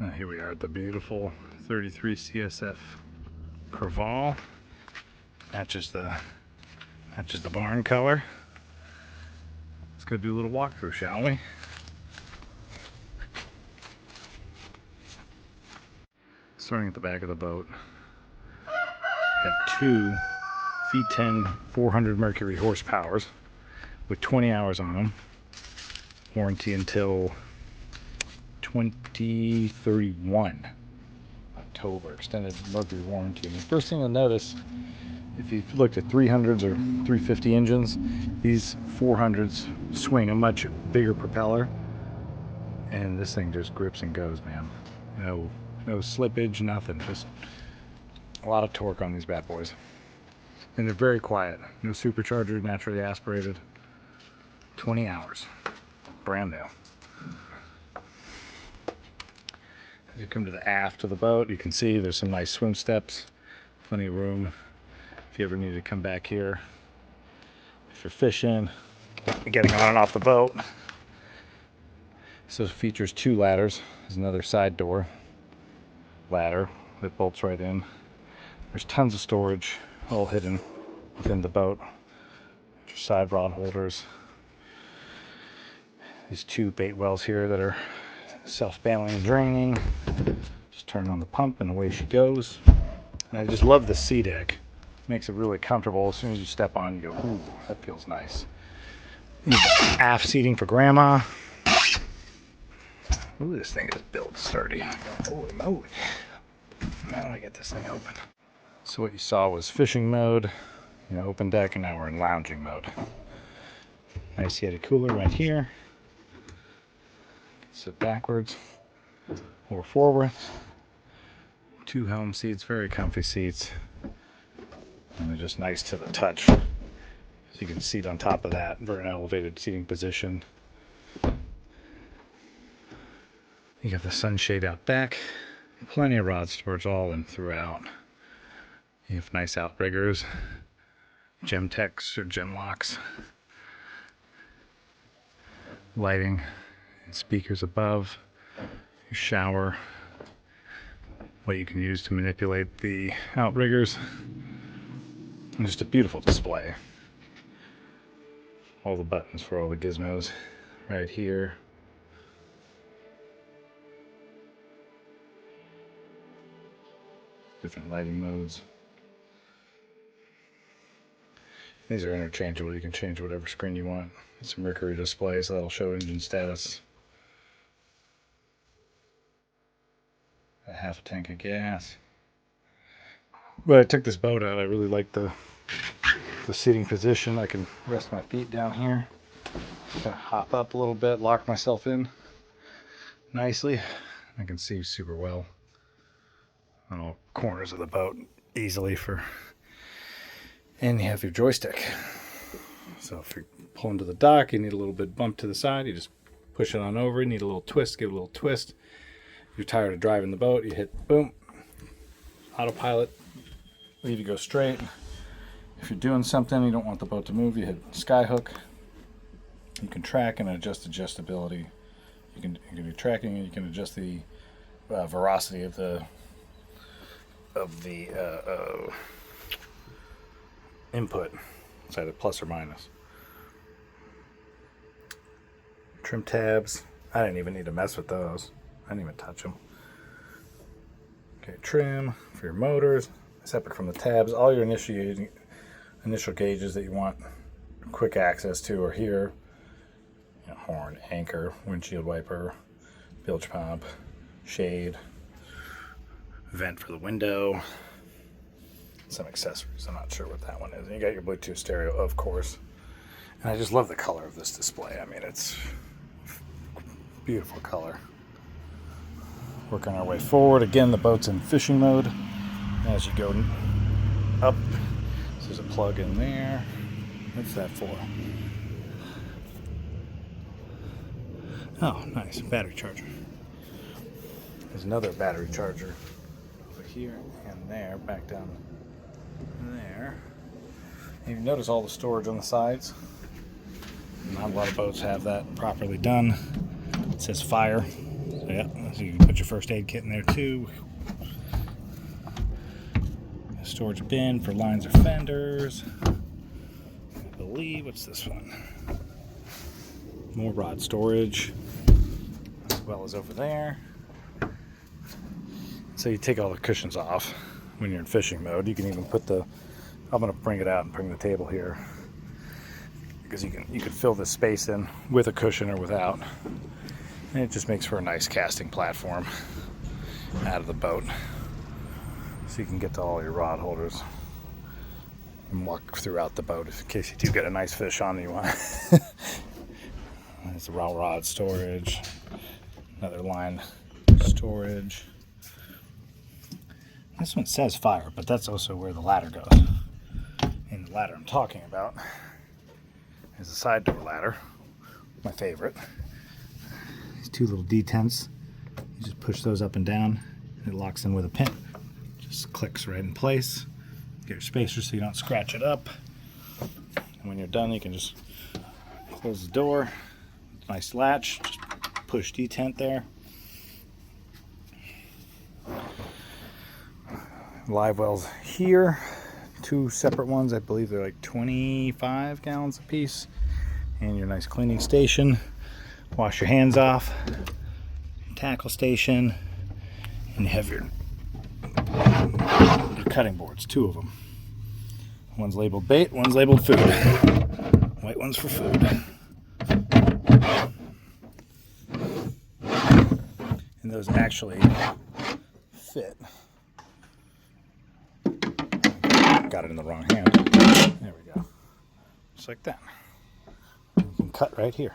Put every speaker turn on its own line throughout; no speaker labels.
Here we are at the beautiful 33 CSF Crevalle. Matches the barn color. Let's go do a little walkthrough, shall we? Starting at the back of the boat, we have two V10 400 Mercury horsepowers with 20 hours on them. Warranty until 2031 October, extended Mercury warranty. And the first thing you'll notice, if you've looked at 300s or 350 engines, these 400s swing a much bigger propeller, and this thing just grips and goes, man. No slippage, nothing. Just a lot of torque on these bad boys, and they're very quiet. No supercharger, naturally aspirated. 20 hours, brand new. As you come to the aft of the boat, you can see there's some nice swim steps, plenty of room if you ever need to come back here. If you're fishing, getting on and off the boat. So it features two ladders. There's another side door ladder that bolts right in. There's tons of storage all hidden within the boat. Your side rod holders. These two bait wells here that are self-bailing and draining. Just turn on the pump and away she goes. And I just love the sea deck. Makes it really comfortable. As soon as you step on, you go, ooh, that feels nice. Aft seating for grandma. Ooh, this thing is built sturdy. Holy moly. How do I get this thing open? So what you saw was fishing mode, open deck, and now we're in lounging mode. Nice heated cooler right here. Sit backwards or forward. Two Helm seats, very comfy seats. And they're just nice to the touch. So you can seat on top of that for an elevated seating position. You got the sunshade out back. Plenty of rod storage all in throughout. You have nice outriggers, Gemtex or Gemlocks. Lighting and speakers above. Your shower. What you can use to manipulate the outriggers. And just a beautiful display. All the buttons for all the gizmos right here. Different lighting modes. These are interchangeable. You can change whatever screen you want. It's a Mercury display, so that'll show engine status. A half a tank of gas. But I took this boat out. I really like the seating position. I can rest my feet down here. Kind of hop up a little bit, lock myself in nicely. I can see super well on all corners of the boat easily and you have your joystick. So if you're pulling to the dock, you need a little bit bump to the side, you just push it on over. You need a little twist, give it a little twist. If you're tired of driving the boat, you hit boom, autopilot, leave you go straight. If you're doing something, you don't want the boat to move, you hit skyhook. You can track and adjust adjustability. You can do tracking, and you can adjust the veracity of the input. It's either plus or minus. Trim tabs. I didn't even need to mess with those. I didn't even touch them. Okay, trim for your motors. Separate from the tabs. All your initial gauges that you want quick access to are here. Horn, anchor, windshield wiper, bilge pump, shade, vent for the window, some accessories. I'm not sure what that one is. And you got your Bluetooth stereo, of course. And I just love the color of this display. I mean, it's beautiful color. Working our way forward. Again, the boat's in fishing mode. As you go up, so there's a plug in there. What's that for? Oh, nice. Battery charger. There's another battery charger over here and there, back down there. And you notice all the storage on the sides. Not a lot of boats have that properly done. It says fire Yeah, so you can put your first aid kit in there too. A storage bin for lines or fenders. I believe, what's this one? More rod storage, as well as over there. So you take all the cushions off when you're in fishing mode. You can even put the, I'm gonna bring it out and bring the table here, because you can fill this space in with a cushion or without. And it just makes for a nice casting platform out of the boat. So you can get to all your rod holders and walk throughout the boat in case you do get a nice fish on you want. There's a rod storage, another line storage. This one says fire, but that's also where the ladder goes. And the ladder I'm talking about is a side door ladder, my favorite. These two little detents, you just push those up and down, and it locks in with a pin. Just clicks right in place. Get your spacer so you don't scratch it up. And when you're done, you can just close the door. Nice latch, just push detent there. Live wells here, two separate ones. I believe they're like 25 gallons a piece. And your nice cleaning station. Wash your hands off. Your tackle station. And you have your cutting boards, two of them. One's labeled bait, one's labeled food. White one's for food. And those actually fit. Got it in the wrong hand. There we go. Just like that. You can cut right here.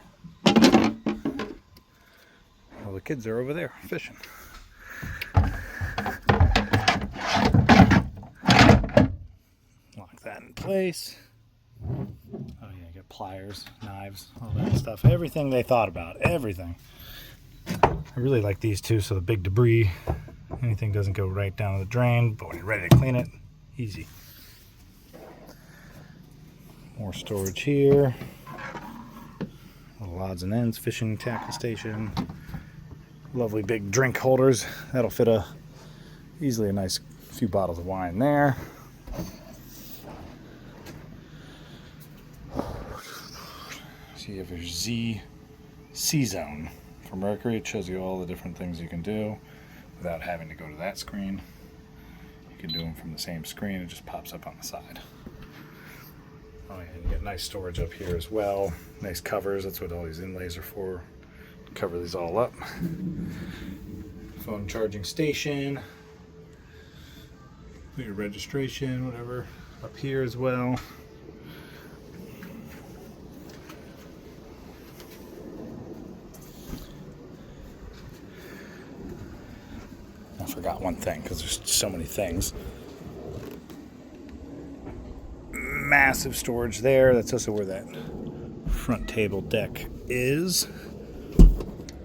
Well, the kids are over there fishing. Lock that in place. Oh yeah, you got pliers, knives, all that stuff. Everything they thought about. Everything. I really like these two, so the big debris, anything doesn't go right down the drain, but when you're ready to clean it, easy. More storage here. Little odds and ends, fishing tackle station. Lovely big drink holders. That'll fit easily a nice few bottles of wine there. So you have your C-Zone for Mercury. It shows you all the different things you can do without having to go to that screen. You can do them from the same screen. It just pops up on the side. Oh yeah, you get nice storage up here as well. Nice covers. That's what all these inlays are for. Cover these all up. Phone charging station. Put your registration, whatever, up here as well. I forgot one thing because there's so many things. Massive storage there. That's also where that front table deck is.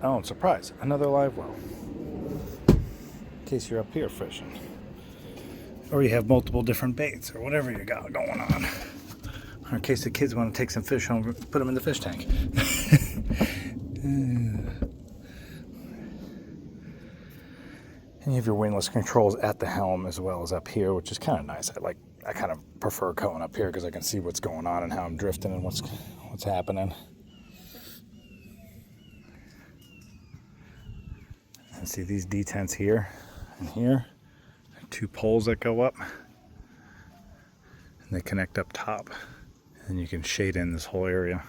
Oh, and surprise, another live well. In case you're up here fishing. Or you have multiple different baits or whatever you got going on. Or in case the kids want to take some fish home, put them in the fish tank. And you have your windlass controls at the helm as well as up here, which is kind of nice. I kind of prefer going up here because I can see what's going on and how I'm drifting and what's happening. And see these detents here and here. Two poles that go up. And they connect up top. And you can shade in this whole area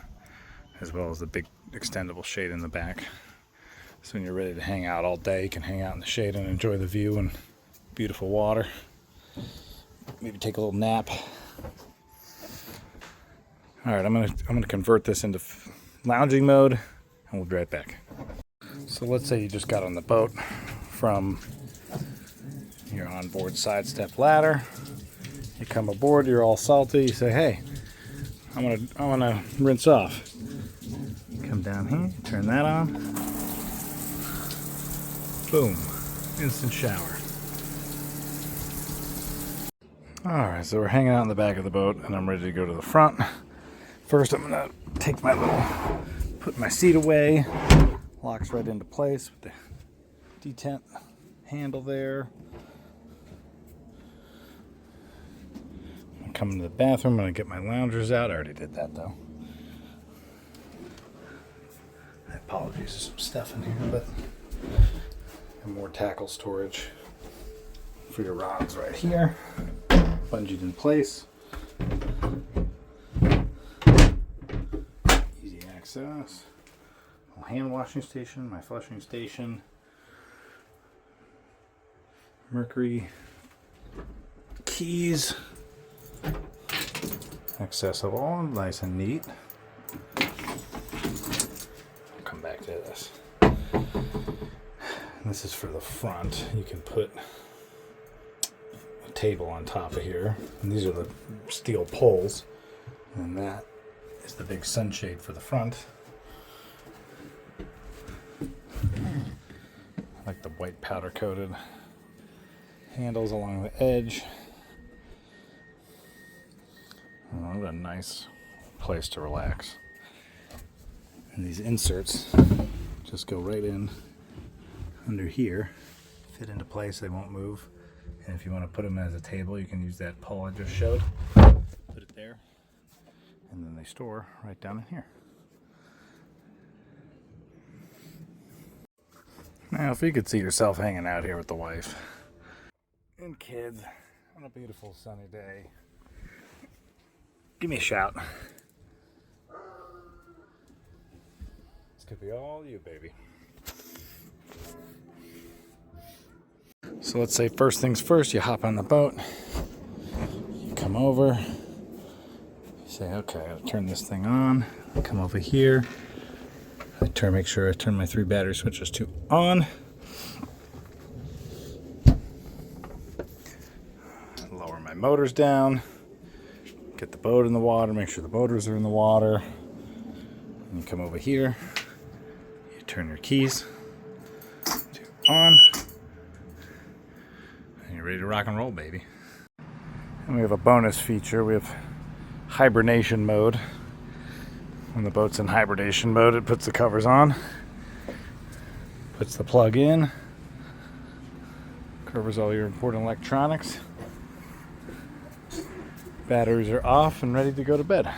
as well as the big extendable shade in the back. So when you're ready to hang out all day, you can hang out in the shade and enjoy the view and beautiful water. Maybe take a little nap. All right, I'm gonna convert this into lounging mode, and we'll be right back. So let's say you just got on the boat from your onboard side step ladder. You come aboard, you're all salty. You say, "Hey, I wanna rinse off." Come down here, turn that on. Boom, instant shower. Alright, so we're hanging out in the back of the boat and I'm ready to go to the front. First I'm going to take put my seat away. Locks right into place with the detent handle there. I'm coming to the bathroom. I'm going to get my loungers out. I already did that though. Apologies, there's some stuff in here, but and more tackle storage for your rods right here. Bungeed in place. Easy access. Hand washing station, my flushing station. Mercury keys. Accessible, nice and neat. I'll come back to this. This is for the front. You can put a table on top of here. And these are the steel poles. And that is the big sunshade for the front. I like the white powder coated handles along the edge. Oh, what a nice place to relax. And these inserts just go right in under here, fit into place, they won't move. And if you want to put them as a table, you can use that pole I just showed. Put it there, and then they store right down in here. Now, if you could see yourself hanging out here with the wife and kids on a beautiful sunny day, give me a shout. This could be all you, baby. So let's say first things first, you hop on the boat, you come over, you say, okay, I'll turn this thing on, I come over here, make sure I turn my 3 battery switches to on. Lower my motors down, get the boat in the water, make sure the motors are in the water. And you come over here, you turn your keys to on, and you're ready to rock and roll, baby. And we have a bonus feature. We have hibernation mode. When the boat's in hibernation mode, it puts the covers on, puts the plug in, covers all your important electronics. Batteries are off and ready to go to bed.